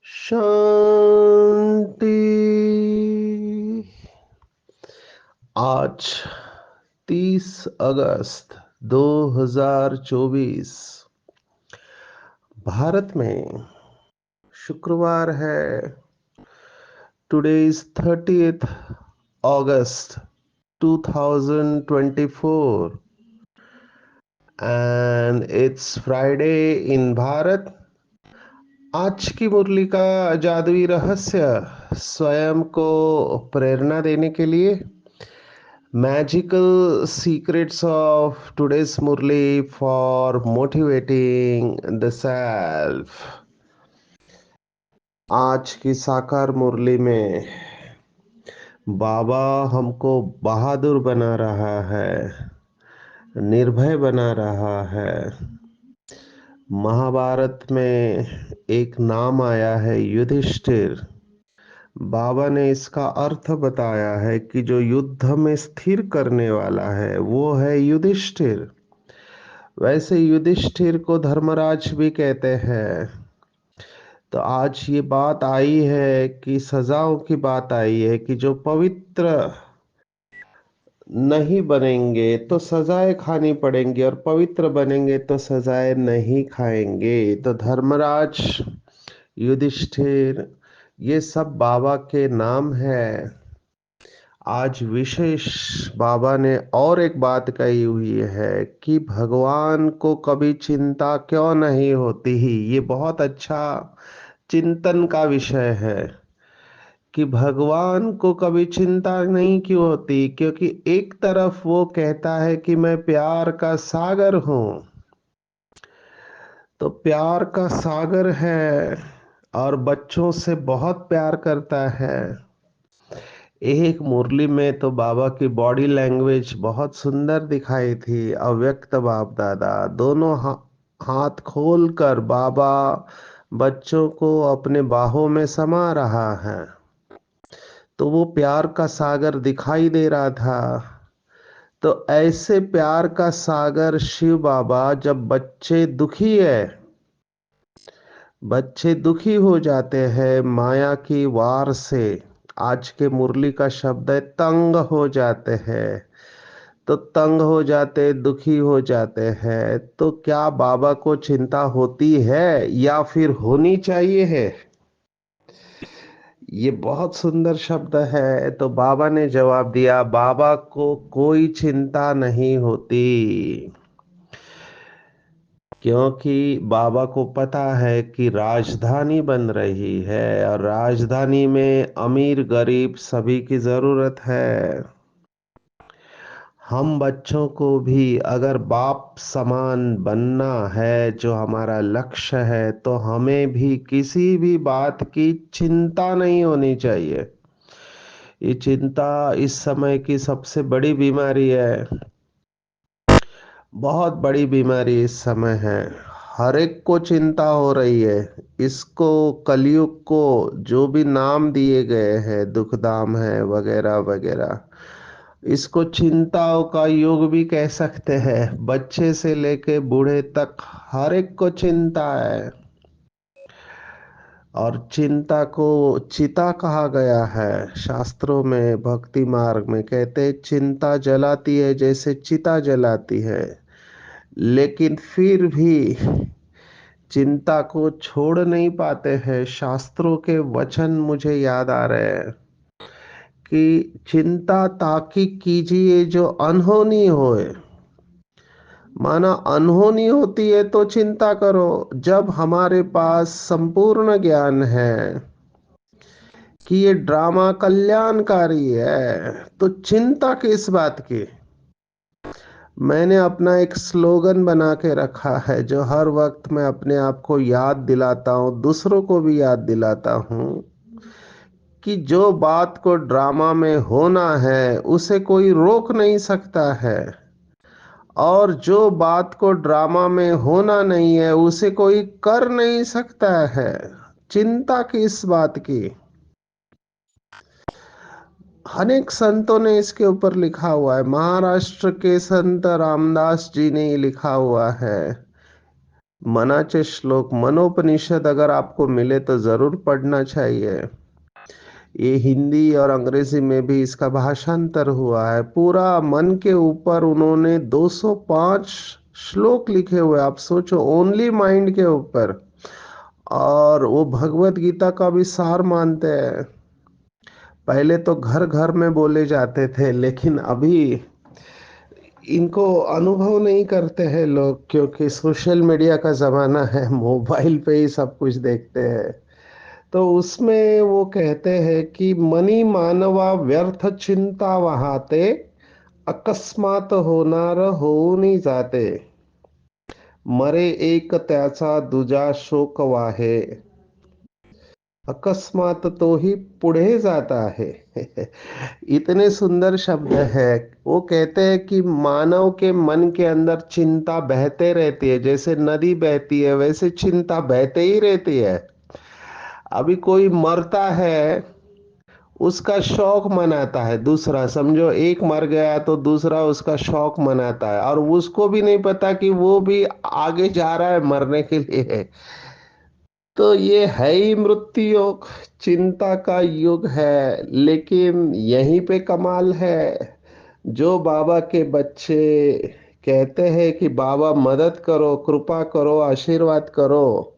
शांति। आज 30 अगस्त 2024 भारत में शुक्रवार है। Today is 30th August 2024 and it's Friday in Bharat. आज की मुरली का जादुई रहस्य स्वयं को प्रेरणा देने के लिए magical secrets of today's Murli for motivating the self. आज की साकार मुरली में बाबा हमको बहादुर बना रहा है, निर्भय बना रहा है। महाभारत में एक नाम आया है युधिष्ठिर। बाबा ने इसका अर्थ बताया है कि जो युद्ध में स्थिर करने वाला है वो है युधिष्ठिर। वैसे युधिष्ठिर को धर्मराज भी कहते हैं। तो आज ये बात आई है कि सजाओं की बात आई है कि जो पवित्र नहीं बनेंगे तो सजाएं खानी पड़ेंगी और पवित्र बनेंगे तो सजाएं नहीं खाएंगे। तो धर्मराज, युधिष्ठिर, ये सब बाबा के नाम है। आज विशेष बाबा ने और एक बात कही हुई है कि भगवान को कभी चिंता क्यों नहीं होती ही। ये बहुत अच्छा चिंतन का विषय है कि भगवान को कभी चिंता नहीं क्यों होती, क्योंकि एक तरफ वो कहता है कि मैं प्यार का सागर हूं। तो प्यार का सागर है और बच्चों से बहुत प्यार करता है। एक मुरली में तो बाबा की बॉडी लैंग्वेज बहुत सुंदर दिखाई थी। अव्यक्त बाप दादा दोनों हाथ खोल कर बाबा बच्चों को अपने बाहों में समा रहा है। तो वो प्यार का सागर दिखाई दे रहा था। तो ऐसे प्यार का सागर शिव बाबा, जब बच्चे दुखी हो जाते हैं माया की वार से, आज के मुरली का शब्द है तंग हो जाते हैं। तो तंग हो जाते, दुखी हो जाते हैं, तो क्या बाबा को चिंता होती है या फिर होनी चाहिए है? ये बहुत सुंदर शब्द है। तो बाबा ने जवाब दिया, बाबा को कोई चिंता नहीं होती, क्योंकि बाबा को पता है कि राजधानी बन रही है और राजधानी में अमीर गरीब सभी की जरूरत है। हम बच्चों को भी अगर बाप समान बनना है, जो हमारा लक्ष्य है, तो हमें भी किसी भी बात की चिंता नहीं होनी चाहिए। ये चिंता इस समय की सबसे बड़ी बीमारी है। बहुत बड़ी बीमारी इस समय है। हर एक को चिंता हो रही है। इसको कलयुग को जो भी नाम दिए गए हैं, दुखधाम है वगैरह वगैरह, इसको चिंताओं का युग भी कह सकते हैं। बच्चे से लेके बूढ़े तक हर एक को चिंता है। और चिंता को चिता कहा गया है। शास्त्रों में भक्ति मार्ग में कहते हैं चिंता जलाती है जैसे चिता जलाती है, लेकिन फिर भी चिंता को छोड़ नहीं पाते हैं। शास्त्रों के वचन मुझे याद आ रहे हैं कि चिंता ताकि कीजिए जो अनहोनी होए। माना अनहोनी होती है तो चिंता करो। जब हमारे पास संपूर्ण ज्ञान है कि ये ड्रामा कल्याणकारी है, तो चिंता किस बात की। मैंने अपना एक स्लोगन बना के रखा है जो हर वक्त मैं अपने आप को याद दिलाता हूँ, दूसरों को भी याद दिलाता हूँ कि जो बात को ड्रामा में होना है उसे कोई रोक नहीं सकता है, और जो बात को ड्रामा में होना नहीं है उसे कोई कर नहीं सकता है। चिंता किस बात की। अनेक संतों ने इसके ऊपर लिखा हुआ है। महाराष्ट्र के संत रामदास जी ने लिखा हुआ है मनाचे श्लोक मनोपनिषद अगर आपको मिले तो जरूर पढ़ना चाहिए। ये हिंदी और अंग्रेजी में भी इसका भाषांतर हुआ है। पूरा मन के ऊपर उन्होंने 205 श्लोक लिखे हुए, आप सोचो, ओनली माइंड के ऊपर। और वो भगवत गीता का भी सार मानते हैं। पहले तो घर घर में बोले जाते थे, लेकिन अभी इनको अनुभव नहीं करते हैं लोग, क्योंकि सोशल मीडिया का जमाना है, मोबाइल पे ही सब कुछ देखते हैं। तो उसमें वो कहते हैं कि मनी मानवा व्यर्थ चिंता वहाते, अकस्मात होणार होऊनी जाते, मरे एक त्याचा दुजा शोक वाहे, अकस्मात तो ही पुढे जाता है। इतने सुंदर शब्द है। वो कहते हैं कि मानव के मन के अंदर चिंता बहते रहती है, जैसे नदी बहती है वैसे चिंता बहते ही रहती है। अभी कोई मरता है, उसका शौक मनाता है दूसरा, समझो एक मर गया तो दूसरा उसका शौक मनाता है, और उसको भी नहीं पता कि वो भी आगे जा रहा है मरने के लिए। तो ये है ही मृत्यु योग, चिंता का युग है। लेकिन यहीं पे कमाल है, जो बाबा के बच्चे कहते हैं कि बाबा मदद करो, कृपा करो, आशीर्वाद करो,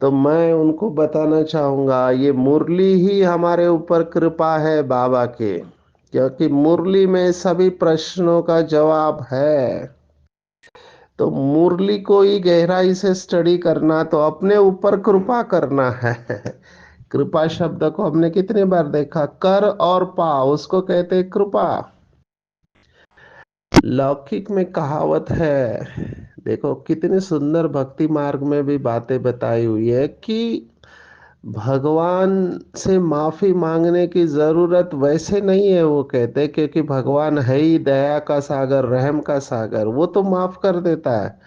तो मैं उनको बताना चाहूंगा ये मुरली ही हमारे ऊपर कृपा है बाबा के, क्योंकि मुरली में सभी प्रश्नों का जवाब है। तो मुरली को ही गहराई से स्टडी करना तो अपने ऊपर कृपा करना है। कृपा शब्द को हमने कितने बार देखा, कर और पा उसको कहते हैं कृपा। लौकिक में कहावत है, देखो कितने सुंदर भक्ति मार्ग में भी बातें बताई हुई है कि भगवान से माफी मांगने की जरूरत वैसे नहीं है, वो कहते, क्योंकि भगवान है ही दया का सागर, रहम का सागर, वो तो माफ कर देता है।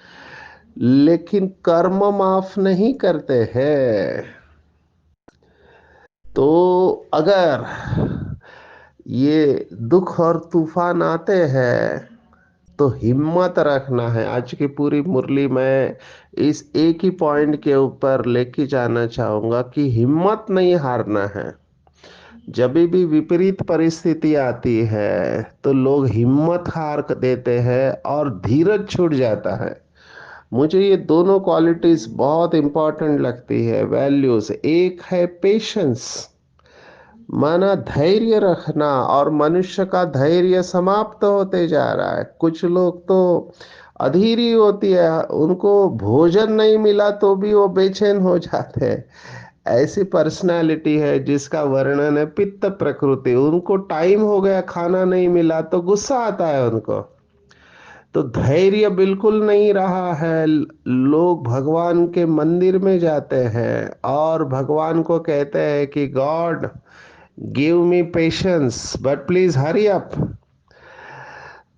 लेकिन कर्म माफ नहीं करते हैं। तो अगर ये दुख और तूफान आते हैं तो हिम्मत रखना है। आज की पूरी मुरली में इस एक ही पॉइंट के ऊपर लेके जाना चाहूंगा कि हिम्मत नहीं हारना है। जब भी विपरीत परिस्थिति आती है तो लोग हिम्मत हार देते हैं और धीरज छूट जाता है। मुझे ये दोनों क्वालिटीज बहुत इंपॉर्टेंट लगती है, वैल्यूज। एक है पेशेंस, माना धैर्य रखना, और मनुष्य का धैर्य समाप्त होते जा रहा है। कुछ लोग तो अधीर ही होती है, उनको भोजन नहीं मिला तो भी वो बेचैन हो जाते हैं। ऐसी पर्सनालिटी है जिसका वर्णन है पित्त प्रकृति। उनको टाइम हो गया, खाना नहीं मिला तो गुस्सा आता है उनको। तो धैर्य बिल्कुल नहीं रहा है। लोग भगवान के मंदिर में जाते हैं और भगवान को कहते हैं कि God give me patience but please hurry up.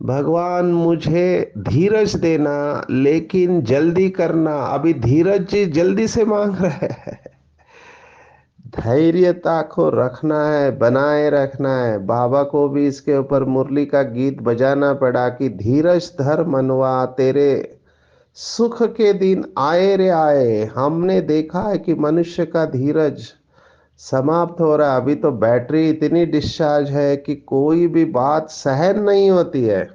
भगवान मुझे धीरज देना, लेकिन जल्दी करना। अभी धीरज जी जल्दी से मांग रहे हैं। धैर्यता को रखना है, बनाए रखना है। बाबा को भी इसके ऊपर मुरली का गीत बजाना पड़ा कि धीरज धर मनवा, तेरे सुख के दिन आए रे आए। हमने देखा है कि मनुष्य का धीरज समाप्त हो रहा है। अभी तो बैटरी इतनी डिस्चार्ज है कि कोई भी बात सहन नहीं होती है।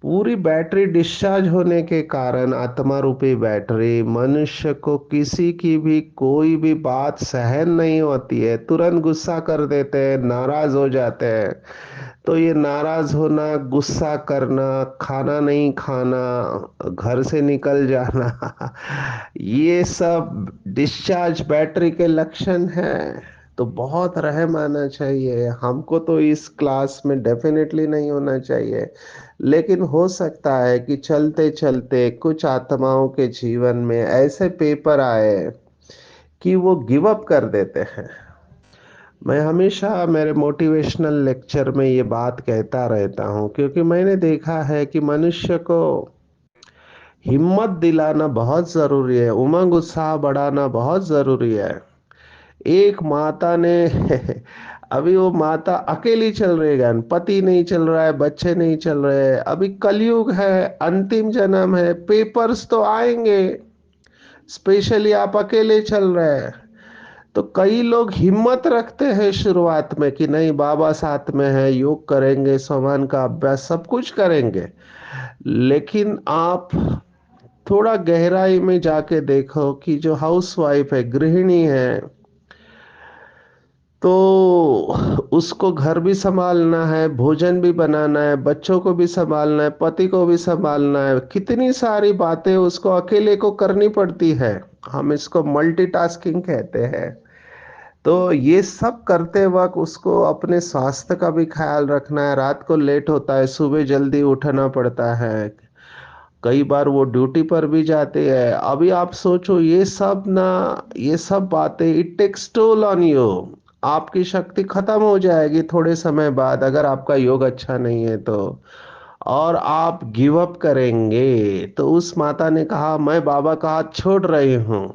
पूरी बैटरी डिस्चार्ज होने के कारण, आत्मा रूपी बैटरी, मनुष्य को किसी की भी कोई भी बात सहन नहीं होती है। तुरंत गुस्सा कर देते हैं, नाराज हो जाते हैं। तो ये नाराज होना, गुस्सा करना, खाना नहीं खाना, घर से निकल जाना, ये सब डिस्चार्ज बैटरी के लक्षण हैं। तो बहुत रहम आना चाहिए हमको। तो इस क्लास में डेफिनेटली नहीं होना चाहिए, लेकिन हो सकता है कि चलते चलते कुछ आत्माओं के जीवन में ऐसे पेपर आए कि वो गिव अप कर देते हैं। मैं हमेशा मेरे मोटिवेशनल लेक्चर में ये बात कहता रहता हूँ, क्योंकि मैंने देखा है कि मनुष्य को हिम्मत दिलाना बहुत जरूरी है, उमंग उत्साह बढ़ाना बहुत जरूरी है। एक माता ने अभी वो माता अकेली चल रही है, पति नहीं चल रहा है, बच्चे नहीं चल रहे हैं, अभी कलयुग है, अंतिम जन्म है, पेपर्स तो आएंगे, स्पेशली आप अकेले चल रहे हैं। तो कई लोग हिम्मत रखते हैं शुरुआत में कि नहीं बाबा साथ में है, योग करेंगे, स्वमान का अभ्यास सब कुछ करेंगे। लेकिन आप थोड़ा गहराई में जाके देखो कि जो हाउसवाइफ है, गृहिणी है, तो उसको घर भी संभालना है, भोजन भी बनाना है, बच्चों को भी संभालना है, पति को भी संभालना है, कितनी सारी बातें उसको अकेले को करनी पड़ती है। हम इसको मल्टीटास्किंग कहते हैं। तो ये सब करते वक्त उसको अपने स्वास्थ्य का भी ख्याल रखना है, रात को लेट होता है, सुबह जल्दी उठना पड़ता है, कई बार वो ड्यूटी पर भी जाते हैं। अभी आप सोचो ये सब ना, ये सब बातें, it takes toll on you. आपकी शक्ति खत्म हो जाएगी थोड़े समय बाद अगर आपका योग अच्छा नहीं है तो, और आप गिव अप करेंगे। तो उस माता ने कहा मैं बाबा का हाथ छोड़ रही हूँ,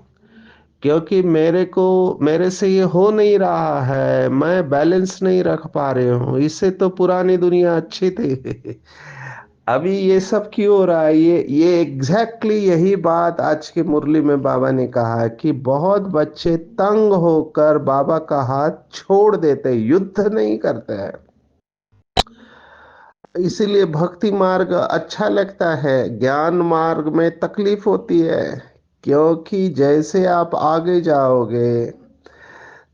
क्योंकि मेरे से ये हो नहीं रहा है, मैं बैलेंस नहीं रख पा रही हूँ, इससे तो पुरानी दुनिया अच्छी थी। अभी ये सब क्यों हो रहा है? ये एग्जैक्टली यही बात आज की मुरली में बाबा ने कहा है कि बहुत बच्चे तंग होकर बाबा का हाथ छोड़ देते, युद्ध नहीं करते हैं। इसीलिए भक्ति मार्ग अच्छा लगता है, ज्ञान मार्ग में तकलीफ होती है, क्योंकि जैसे आप आगे जाओगे,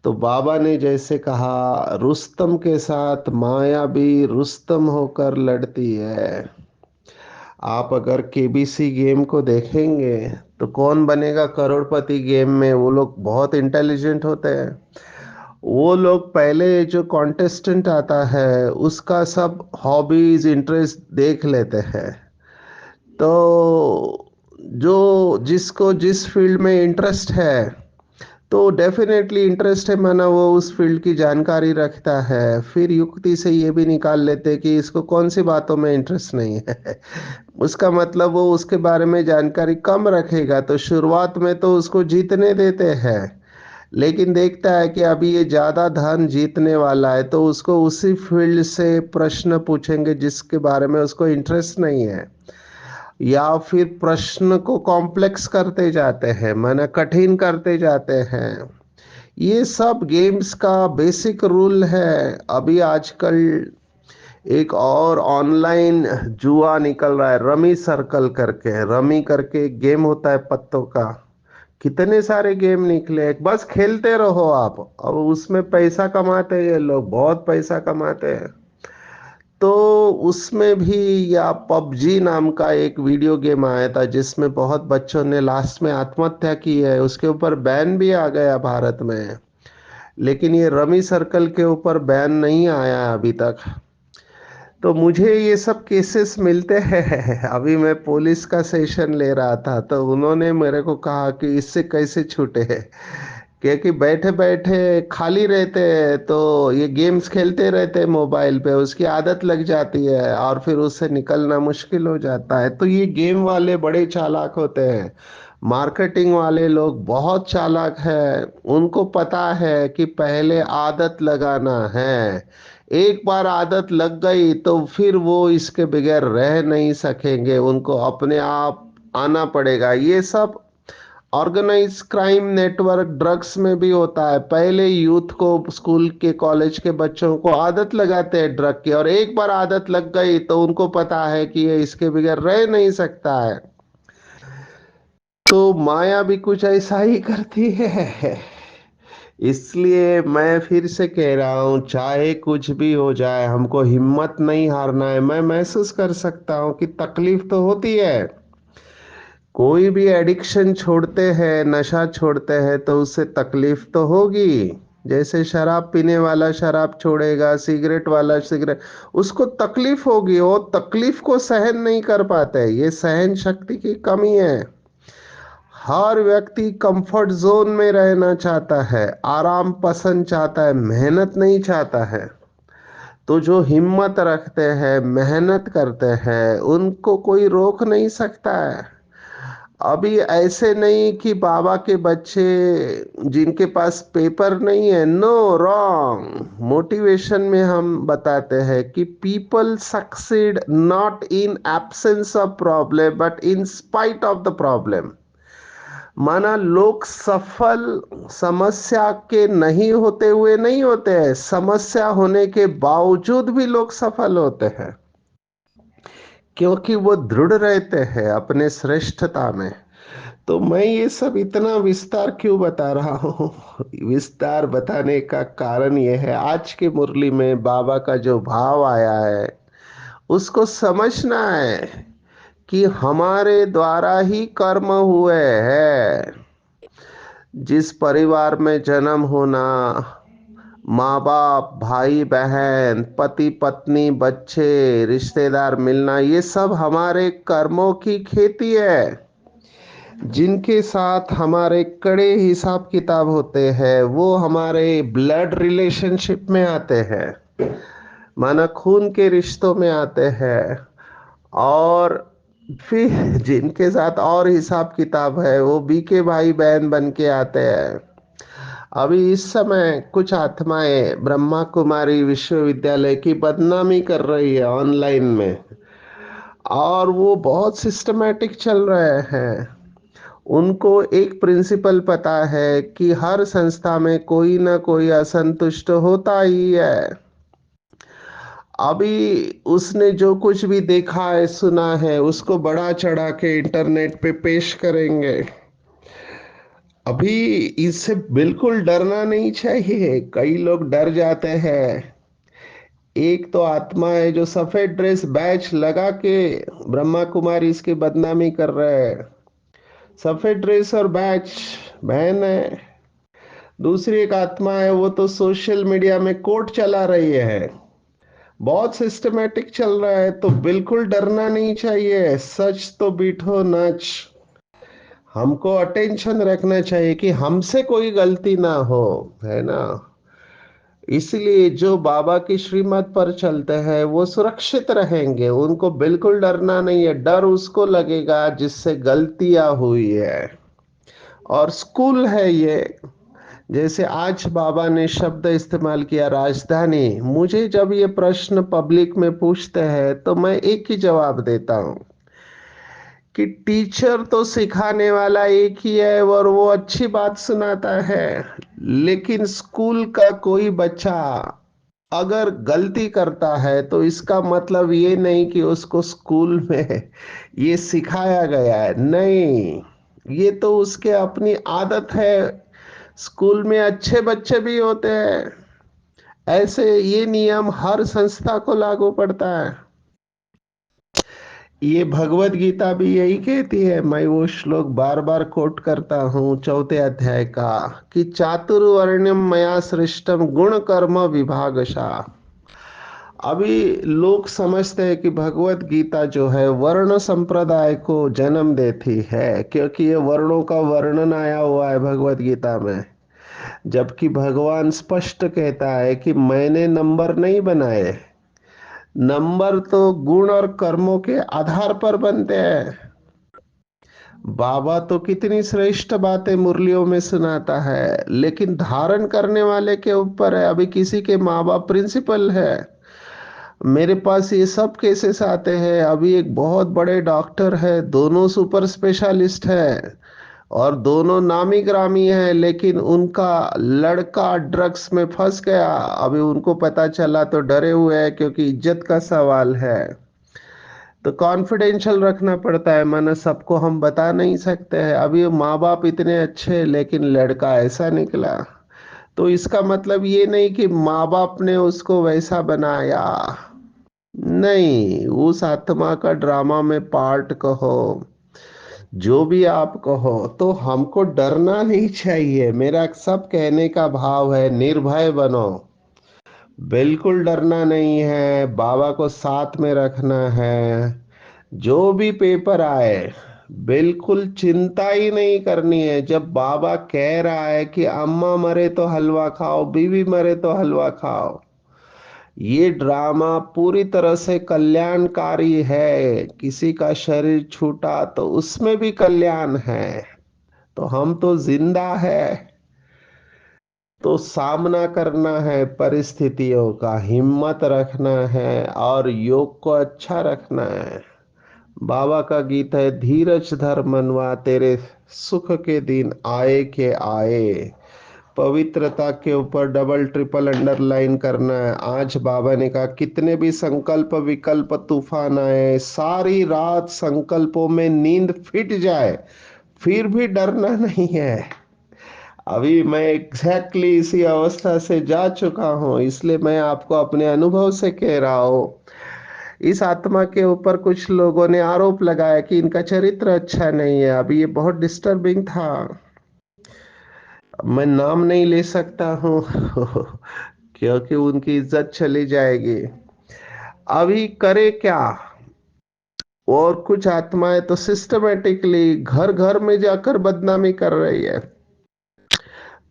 तो बाबा ने जैसे कहा रुस्तम के साथ माया भी रुस्तम होकर लड़ती है। आप अगर केबीसी गेम को देखेंगे तो कौन बनेगा करोड़पति गेम में, वो लोग बहुत इंटेलिजेंट होते हैं। वो लोग पहले जो कॉन्टेस्टेंट आता है उसका सब हॉबीज इंटरेस्ट देख लेते हैं। तो जो जिसको जिस फील्ड में इंटरेस्ट है, तो डेफिनेटली इंटरेस्ट है माना वो उस फील्ड की जानकारी रखता है, फिर युक्ति से ये भी निकाल लेते कि इसको कौन सी बातों में इंटरेस्ट नहीं है। उसका मतलब वो उसके बारे में जानकारी कम रखेगा, तो शुरुआत में तो उसको जीतने देते हैं। लेकिन देखता है कि अभी ये ज्यादा धन जीतने वाला है, तो उसको उसी फील्ड से प्रश्न पूछेंगे जिसके बारे में उसको इंटरेस्ट नहीं है, या फिर प्रश्न को कॉम्प्लेक्स करते जाते हैं, माने कठिन करते जाते हैं। ये सब गेम्स का बेसिक रूल है। अभी आजकल एक और ऑनलाइन जुआ निकल रहा है, रमी सर्कल करके, रमी करके एक गेम होता है पत्तों का। कितने सारे गेम निकले, बस खेलते रहो आप, अब उसमें पैसा कमाते हैं ये लोग, बहुत पैसा कमाते हैं। तो उसमें भी, या पबजी नाम का एक वीडियो गेम आया था जिसमें बहुत बच्चों ने लास्ट में आत्महत्या की है, उसके ऊपर बैन भी आ गया भारत में। लेकिन ये रमी सर्कल के ऊपर बैन नहीं आया अभी तक। तो मुझे ये सब केसेस मिलते हैं। अभी मैं पुलिस का सेशन ले रहा था तो उन्होंने मेरे को कहा कि इससे कैसे छूटे, क्योंकि बैठे बैठे खाली रहते हैं तो ये गेम्स खेलते रहते हैं मोबाइल पे, उसकी आदत लग जाती है और फिर उससे निकलना मुश्किल हो जाता है। तो ये गेम वाले बड़े चालाक होते हैं, मार्केटिंग वाले लोग बहुत चालाक है। उनको पता है कि पहले आदत लगाना है, एक बार आदत लग गई तो फिर वो इसके बगैर रह नहीं सकेंगे, उनको अपने आप आना पड़ेगा। ये सब ऑर्गेनाइज क्राइम नेटवर्क ड्रग्स में भी होता है, पहले यूथ को, स्कूल के कॉलेज के बच्चों को आदत लगाते हैं ड्रग की, और एक बार आदत लग गई तो उनको पता है कि ये इसके बगैर रह नहीं सकता है। तो माया भी कुछ ऐसा ही करती है। इसलिए मैं फिर से कह रहा हूं, चाहे कुछ भी हो जाए हमको हिम्मत नहीं हारना है। मैं महसूस कर सकता हूं कि तकलीफ तो होती है, कोई भी एडिक्शन छोड़ते हैं, नशा छोड़ते हैं तो उससे तकलीफ तो होगी। जैसे शराब पीने वाला शराब छोड़ेगा, सिगरेट वाला सिगरेट, उसको तकलीफ होगी, वो तकलीफ को सहन नहीं कर पाते, ये सहन शक्ति की कमी है। हर व्यक्ति कंफर्ट जोन में रहना चाहता है, आराम पसंद चाहता है, मेहनत नहीं चाहता है। तो जो हिम्मत रखते हैं, मेहनत करते हैं, उनको कोई रोक नहीं सकता है। अभी ऐसे नहीं कि बाबा के बच्चे जिनके पास पेपर नहीं है, नो, रॉन्ग। मोटिवेशन में हम बताते हैं कि people succeed not in absence of problem but in spite of the problem. माना लोग सफल समस्या के नहीं होते हुए नहीं होते हैं, समस्या होने के बावजूद भी लोग सफल होते हैं, क्योंकि वो दृढ़ रहते हैं अपने श्रेष्ठता में। तो मैं ये सब इतना विस्तार क्यों बता रहा हूँ? विस्तार बताने का कारण ये है, आज की मुरली में बाबा का जो भाव आया है उसको समझना है कि हमारे द्वारा ही कर्म हुए हैं। जिस परिवार में जन्म होना, माँ बाप, भाई बहन, पति पत्नी, बच्चे, रिश्तेदार मिलना, ये सब हमारे कर्मों की खेती है। जिनके साथ हमारे कड़े हिसाब किताब होते हैं वो हमारे ब्लड रिलेशनशिप में आते हैं, माना खून के रिश्तों में आते हैं। और फिर जिनके साथ और हिसाब किताब है वो बीके भाई बहन बन के आते हैं। अभी इस समय कुछ आत्माएं ब्रह्मा कुमारी विश्वविद्यालय की बदनामी कर रही है ऑनलाइन में, और वो बहुत सिस्टमैटिक चल रहे हैं। उनको एक प्रिंसिपल पता है कि हर संस्था में कोई ना कोई असंतुष्ट होता ही है। अभी उसने जो कुछ भी देखा है सुना है उसको बड़ा चढ़ा के इंटरनेट पे पेश करेंगे। अभी इससे बिल्कुल डरना नहीं चाहिए, कई लोग डर जाते हैं। एक तो आत्मा है जो सफेद ड्रेस बैच लगा के ब्रह्मा कुमारी इसकी बदनामी कर रहे हैं। सफेद ड्रेस और बैच बहन है। दूसरी एक आत्मा है वो तो सोशल मीडिया में कोर्ट चला रही है, बहुत सिस्टमेटिक चल रहा है। तो बिल्कुल डरना नहीं चाहिए, सच तो बीठो नच। हमको अटेंशन रखना चाहिए कि हमसे कोई गलती ना हो, है ना। इसलिए जो बाबा की श्रीमत पर चलते हैं वो सुरक्षित रहेंगे, उनको बिल्कुल डरना नहीं है। डर उसको लगेगा जिससे गलतियां हुई है। और स्कूल है ये। जैसे आज बाबा ने शब्द इस्तेमाल किया राजधानी, मुझे जब ये प्रश्न पब्लिक में पूछते हैं तो मैं एक ही जवाब देता हूँ कि टीचर तो सिखाने वाला एक ही है और वो अच्छी बात सुनाता है। लेकिन स्कूल का कोई बच्चा अगर गलती करता है तो इसका मतलब ये नहीं कि उसको स्कूल में ये सिखाया गया है, नहीं। ये तो उसके अपनी आदत है। स्कूल में अच्छे बच्चे भी होते हैं, ऐसे ये नियम हर संस्था को लागू पड़ता है। ये भगवत गीता भी यही कहती है। मैं वो श्लोक बार बार कोट करता हूँ, 4थे अध्याय का, कि चातुर्वर्ण्यम मया सृष्टम गुण कर्म विभागशः। अभी लोग समझते हैं कि भगवत गीता जो है वर्ण संप्रदाय को जन्म देती है, क्योंकि ये वर्णों का वर्णन आया हुआ है भगवत गीता में। जबकि भगवान स्पष्ट कहता है कि मैंने नंबर नहीं बनाए, नंबर तो गुण और कर्मों के आधार पर बनते हैं। बाबा तो कितनी श्रेष्ठ बातें मुरलियों में सुनाता है, लेकिन धारण करने वाले के ऊपर है। अभी किसी के माँ बाप प्रिंसिपल है, मेरे पास ये सब केसेस आते हैं। अभी एक बहुत बड़े डॉक्टर है, दोनों सुपर स्पेशलिस्ट है और दोनों नामी ग्रामी है, लेकिन उनका लड़का ड्रग्स में फंस गया। अभी उनको पता चला तो डरे हुए हैं, क्योंकि इज्जत का सवाल है। तो कॉन्फिडेंशियल रखना पड़ता है, माना सबको हम बता नहीं सकते हैं। अभी माँ बाप इतने अच्छे लेकिन लड़का ऐसा निकला, तो इसका मतलब ये नहीं कि माँ बाप ने उसको वैसा बनाया, नहीं। उस आत्मा का ड्रामा में पार्ट कहो, जो भी आप कहो, तो हमको डरना नहीं चाहिए। मेरा सब कहने का भाव है निर्भय बनो, बिल्कुल डरना नहीं है, बाबा को साथ में रखना है। जो भी पेपर आए बिल्कुल चिंता ही नहीं करनी है। जब बाबा कह रहा है कि अम्मा मरे तो हलवा खाओ, बीवी मरे तो हलवा खाओ, ये ड्रामा पूरी तरह से कल्याणकारी है। किसी का शरीर छूटा तो उसमें भी कल्याण है। तो हम तो जिंदा है, तो सामना करना है परिस्थितियों का, हिम्मत रखना है और योग को अच्छा रखना है। बाबा का गीत है, धीरज धर मनवा तेरे सुख के दिन आए के आए। पवित्रता के ऊपर डबल ट्रिपल अंडरलाइन करना है। आज बाबा ने कहा, कितने भी संकल्प विकल्प तूफान आए, सारी रात संकल्पों में नींद फिट जाए, फिर भी डरना नहीं है। अभी मैं एग्जैक्टली इसी अवस्था से जा चुका हूं, इसलिए मैं आपको अपने अनुभव से कह रहा हूं। इस आत्मा के ऊपर कुछ लोगों ने आरोप लगाया कि इनका चरित्र अच्छा नहीं है। अभी ये बहुत डिस्टर्बिंग था। मैं नाम नहीं ले सकता हूँ क्योंकि उनकी इज्जत चली जाएगी। अभी करे क्या? और कुछ आत्माएं तो सिस्टमेटिकली घर घर में जाकर बदनामी कर रही है।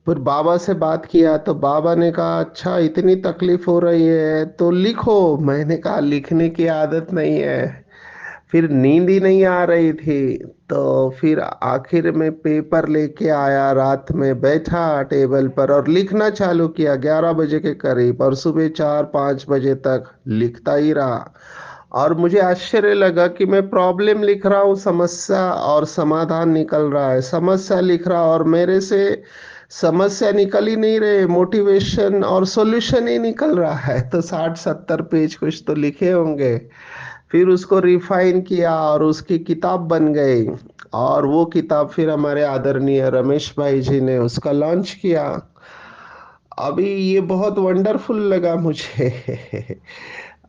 फिर बाबा से बात किया तो बाबा ने कहा, अच्छा इतनी तकलीफ हो रही है तो लिखो। मैंने कहा, लिखने की आदत नहीं है। फिर नींद ही नहीं आ रही थी, तो फिर आखिर में पेपर लेके आया, रात में बैठा टेबल पर और लिखना चालू किया 11 बजे के करीब, और सुबह 4-5 बजे तक लिखता ही रहा। और मुझे आश्चर्य लगा कि मैं प्रॉब्लम लिख रहा हूँ, समस्या और समाधान निकल रहा है। समस्या लिख रहा और मेरे से समस्या निकल ही नहीं रहे, मोटिवेशन और सॉल्यूशन ही निकल रहा है। तो 60-70 पेज कुछ तो लिखे होंगे। फिर उसको रिफाइन किया और उसकी किताब बन गई। और वो किताब फिर हमारे आदरणीय रमेश भाई जी ने उसका लॉन्च किया। अभी ये बहुत वंडरफुल लगा मुझे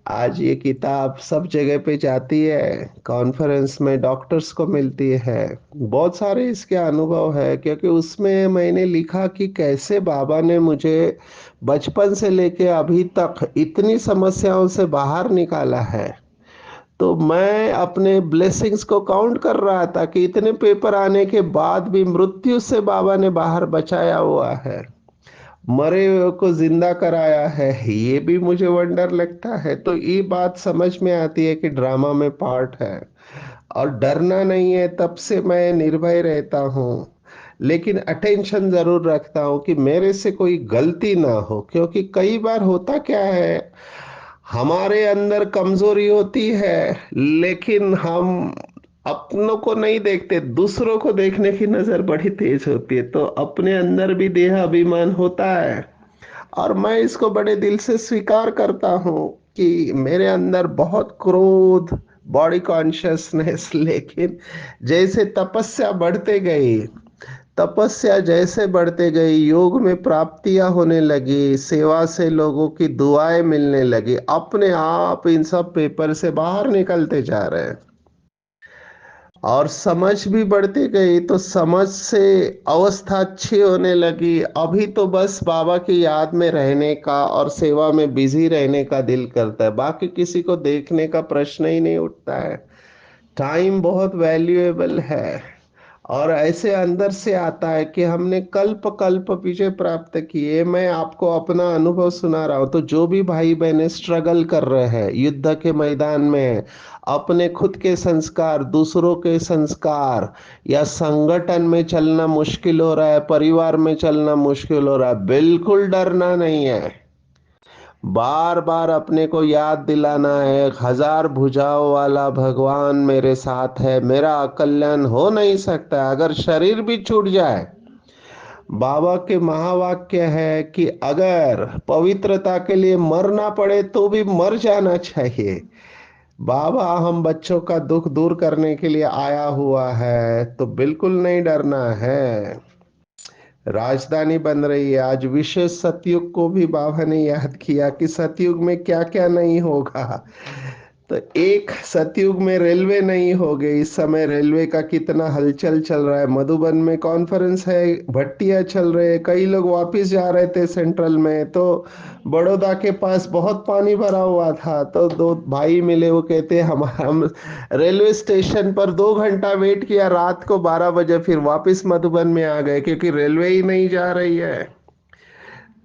आज ये किताब सब जगह पे जाती है, कॉन्फ्रेंस में डॉक्टर्स को मिलती है। बहुत सारे इसके अनुभव है, क्योंकि उसमें मैंने लिखा कि कैसे बाबा ने मुझे बचपन से लेके अभी तक इतनी समस्याओं से बाहर निकाला है। तो मैं अपने ब्लेसिंग्स को काउंट कर रहा था कि इतने पेपर आने के बाद भी मृत्यु से बाबा ने बाहर बचाया हुआ है, मरे हुए को जिंदा कराया है। ये भी मुझे वंडर लगता है। तो ये बात समझ में आती है कि ड्रामा में पार्ट है और डरना नहीं है। तब से मैं निर्भय रहता हूँ, लेकिन अटेंशन जरूर रखता हूँ कि मेरे से कोई गलती ना हो। क्योंकि कई बार होता क्या है, हमारे अंदर कमजोरी होती है, लेकिन हम अपनों को नहीं देखते, दूसरों को देखने की नजर बड़ी तेज होती है। तो अपने अंदर भी देह अभिमान होता है, और मैं इसको बड़े दिल से स्वीकार करता हूँ कि मेरे अंदर बहुत क्रोध, बॉडी कॉन्शियसनेस लेकिन जैसे तपस्या बढ़ते गई, तपस्या जैसे बढ़ते गई, योग में प्राप्तियां होने लगी, सेवा से लोगों की दुआएं मिलने लगी, अपने आप इन सब पेपर से बाहर निकलते जा रहे हैं। और समझ भी बढ़ती गई, तो समझ से अवस्था अच्छी होने लगी। अभी तो बस बाबा की याद में रहने का और सेवा में बिजी रहने का दिल करता है, बाकी किसी को देखने का प्रश्न ही नहीं उठता है। टाइम बहुत वैल्यूएबल है, और ऐसे अंदर से आता है कि हमने कल्प कल्प विजय प्राप्त किए। मैं आपको अपना अनुभव सुना रहा हूं। तो जो भी भाई बहनें स्ट्रगल कर रहे हैं युद्ध के मैदान में, अपने खुद के संस्कार, दूसरों के संस्कार, या संगठन में चलना मुश्किल हो रहा है, परिवार में चलना मुश्किल हो रहा है, बिल्कुल डरना नहीं है। बार बार अपने को याद दिलाना है, 1000 भुजाओं वाला भगवान मेरे साथ है, मेरा अकल्याण हो नहीं सकता अगर शरीर भी छूट जाए। बाबा के महावाक्य है कि अगर पवित्रता के लिए मरना पड़े तो भी मर जाना चाहिए। बाबा हम बच्चों का दुख दूर करने के लिए आया हुआ है, तो बिल्कुल नहीं डरना है। राजधानी बन रही है। आज विशेष सतयुग को भी बाबा ने याद किया कि सतयुग में क्या क्या नहीं होगा। तो एक सतयुग में रेलवे नहीं हो गई। इस समय रेलवे का कितना हलचल चल रहा है। मधुबन में कॉन्फ्रेंस है, भट्टियां चल रहे हैं, कई लोग वापस जा रहे थे सेंट्रल में। तो बड़ौदा के पास बहुत पानी भरा हुआ था, तो दो भाई मिले, वो कहते हम रेलवे स्टेशन पर 2 घंटा वेट किया, रात को 12 बजे फिर वापस मधुबन में आ गए, क्योंकि रेलवे ही नहीं जा रही है।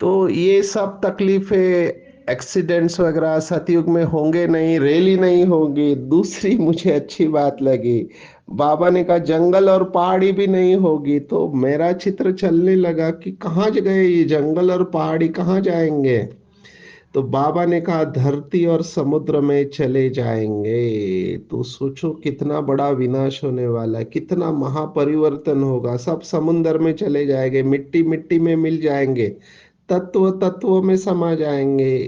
तो ये सब तकलीफें एक्सीडेंट्स वगैरह सतयुग में होंगे नहीं, रैली नहीं होगी। दूसरी मुझे अच्छी बात लगी, बाबा ने कहा जंगल और पहाड़ी भी नहीं होगी। तो मेरा चित्र चलने लगा कि कहाँ गए ये जंगल और पहाड़ी, कहाँ जाएंगे। तो बाबा ने कहा धरती और समुद्र में चले जाएंगे। तो सोचो कितना बड़ा विनाश होने वाला है, कितना महापरिवर्तन होगा। सब समुद्र में चले जाएंगे, मिट्टी मिट्टी में मिल जाएंगे, तत्व तत्वों में समा जाएंगे।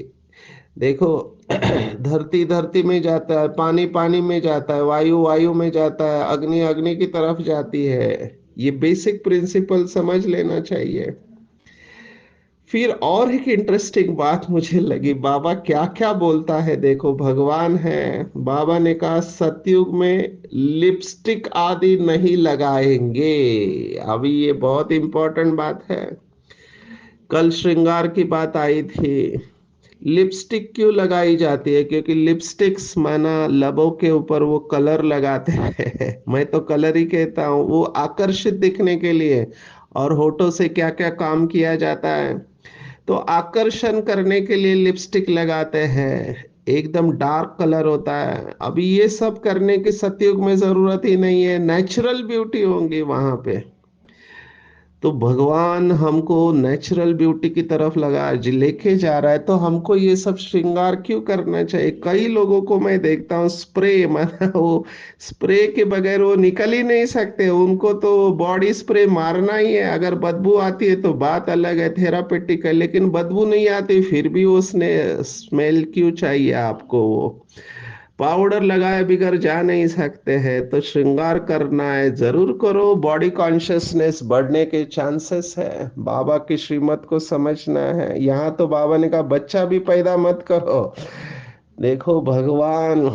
देखो धरती धरती में जाता है, पानी पानी में जाता है, वायु वायु में जाता है, अग्नि अग्नि की तरफ जाती है। ये बेसिक प्रिंसिपल समझ लेना चाहिए। फिर और एक इंटरेस्टिंग बात मुझे लगी, बाबा क्या क्या बोलता है। देखो भगवान है, बाबा ने कहा सतयुग में लिपस्टिक आदि नहीं लगाएंगे। अभी ये बहुत इंपॉर्टेंट बात है। कल श्रृंगार की बात आई थी। लिपस्टिक क्यों लगाई जाती है? क्योंकि लिपस्टिक्स माना लबों के ऊपर वो कलर लगाते हैं मैं तो कलर ही कहता हूँ, वो आकर्षित दिखने के लिए। और होठों से क्या क्या काम किया जाता है, तो आकर्षण करने के लिए लिपस्टिक लगाते हैं। एकदम डार्क कलर होता है। अभी ये सब करने की सतयुग में जरूरत ही नहीं है, नेचुरल ब्यूटी होंगी वहां पे। तो भगवान हमको नेचुरल ब्यूटी की तरफ लेके जा रहा है। तो हमको ये सब श्रृंगार क्यों करना चाहिए? कई लोगों को मैं देखता हूँ स्प्रे माना वो स्प्रे के बगैर वो निकल ही नहीं सकते। उनको तो बॉडी स्प्रे मारना ही है। अगर बदबू आती है तो बात अलग है, थेरापेटिक है, लेकिन बदबू नहीं आती फिर भी उसने स्मेल क्यों चाहिए आपको? वो पाउडर लगाए बिगर जा नहीं सकते हैं। तो श्रृंगार करना है, जरूर करो। बॉडी कॉन्शियसनेस बढ़ने के चांसेस है। बाबा की श्रीमत को समझना है। यहाँ तो बाबा ने कहा बच्चा भी पैदा मत करो। देखो भगवान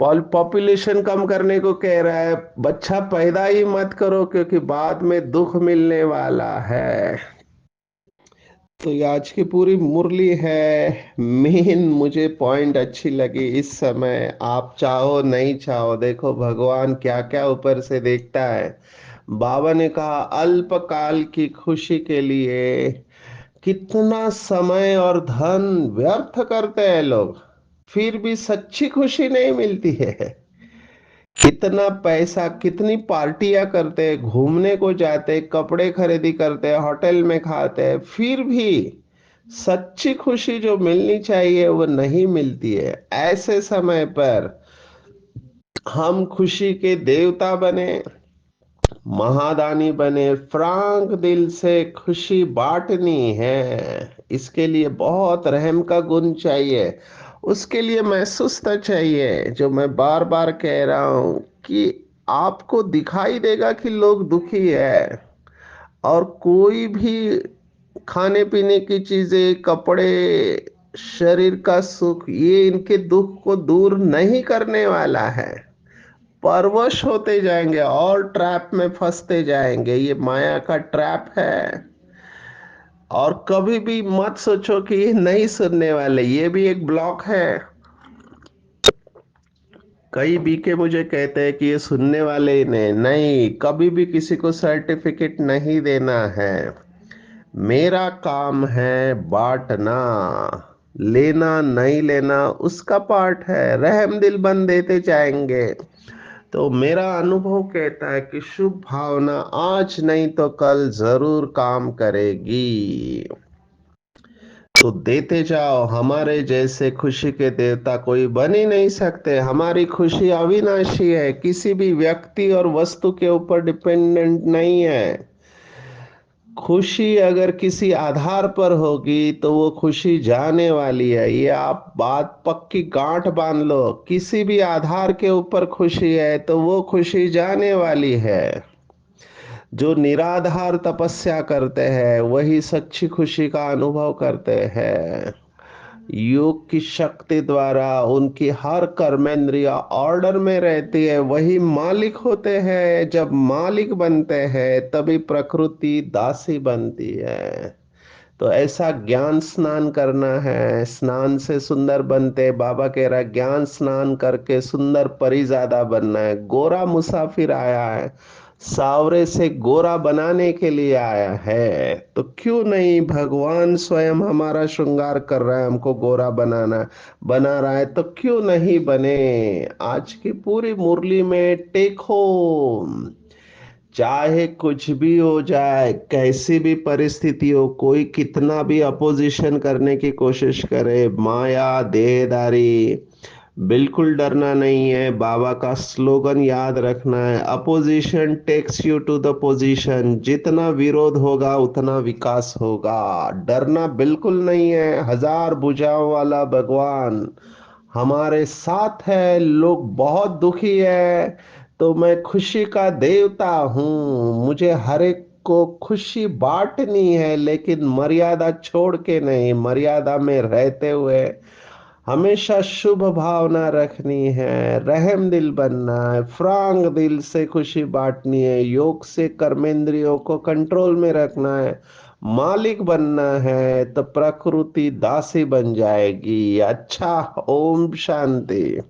पॉपुलेशन कम करने को कह रहा है, बच्चा पैदा ही मत करो क्योंकि बाद में दुख मिलने वाला है। तो ये आज की पूरी मुरली है। मेन मुझे पॉइंट अच्छी लगी इस समय, आप चाहो नहीं चाहो देखो भगवान क्या क्या ऊपर से देखता है। बाबा ने कहा अल्पकाल की खुशी के लिए कितना समय और धन व्यर्थ करते हैं लोग, फिर भी सच्ची खुशी नहीं मिलती है। कितना पैसा, कितनी पार्टियां करते हैं, घूमने को जाते हैं, कपड़े खरीदी करते हैं, होटल में खाते हैं, फिर भी सच्ची खुशी जो मिलनी चाहिए वो नहीं मिलती है। ऐसे समय पर हम खुशी के देवता बने, महादानी बने, फ्रांक दिल से खुशी बांटनी है। इसके लिए बहुत रहम का गुण चाहिए, उसके लिए महसूसता चाहिए। जो मैं बार बार कह रहा हूं कि आपको दिखाई देगा कि लोग दुखी है, और कोई भी खाने पीने की चीजें, कपड़े, शरीर का सुख, ये इनके दुख को दूर नहीं करने वाला है। परवश होते जाएंगे और ट्रैप में फंसते जाएंगे। ये माया का ट्रैप है। और कभी भी मत सोचो कि ये नहीं सुनने वाले, ये भी एक ब्लॉक है। कई बीके मुझे कहते हैं कि ये सुनने वाले ही नहीं, कभी भी किसी को सर्टिफिकेट नहीं देना है। मेरा काम है बांटना, लेना नहीं लेना उसका पार्ट है। रहम दिल बन देते जाएंगे। तो मेरा अनुभव कहता है कि शुभ भावना आज नहीं तो कल जरूर काम करेगी। तो देते जाओ। हमारे जैसे खुशी के देवता कोई बन ही नहीं सकते। हमारी खुशी अविनाशी है, किसी भी व्यक्ति और वस्तु के ऊपर डिपेंडेंट नहीं है। खुशी अगर किसी आधार पर होगी तो वो खुशी जाने वाली है। ये आप बात पक्की गांठ बांध लो। किसी भी आधार के ऊपर खुशी है तो वो खुशी जाने वाली है। जो निराधार तपस्या करते हैं वही सच्ची खुशी का अनुभव करते हैं। योग की शक्ति द्वारा उनकी हर कर्मेंद्रिया ऑर्डर में रहती है, वही मालिक होते हैं। जब मालिक बनते हैं तभी प्रकृति दासी बनती है। तो ऐसा ज्ञान स्नान करना है। स्नान से सुंदर बनते, बाबा कह रहा है ज्ञान स्नान करके सुंदर परिजादा बनना है। गोरा मुसाफिर आया है, सावरे से गोरा बनाने के लिए आया है, तो क्यों नहीं भगवान स्वयं हमारा श्रृंगार कर रहा है, हमको गोरा बना रहा है, तो क्यों नहीं बने। आज की पूरी मुरली में टेक होम, चाहे कुछ भी हो जाए, कैसी भी परिस्थिति हो, कोई कितना भी अपोजिशन करने की कोशिश करे, माया देहदारी, बिल्कुल डरना नहीं है। बाबा का स्लोगन याद रखना है, opposition takes you to the position. जितना विरोध होगा उतना विकास होगा। डरना बिल्कुल नहीं है। हजार भुजाओं वाला भगवान हमारे साथ है। लोग बहुत दुखी है, तो मैं खुशी का देवता हूँ। मुझे हर एक को खुशी बांटनी है, लेकिन मर्यादा छोड़ के नहीं, मर्यादा में रहते हुए हमेशा शुभ भावना रखनी है, रहम दिल बनना है, फ्रांक दिल से खुशी बांटनी है, योग से कर्मेंद्रियों को कंट्रोल में रखना है, मालिक बनना है, तो प्रकृति दासी बन जाएगी। अच्छा, ओम शांति।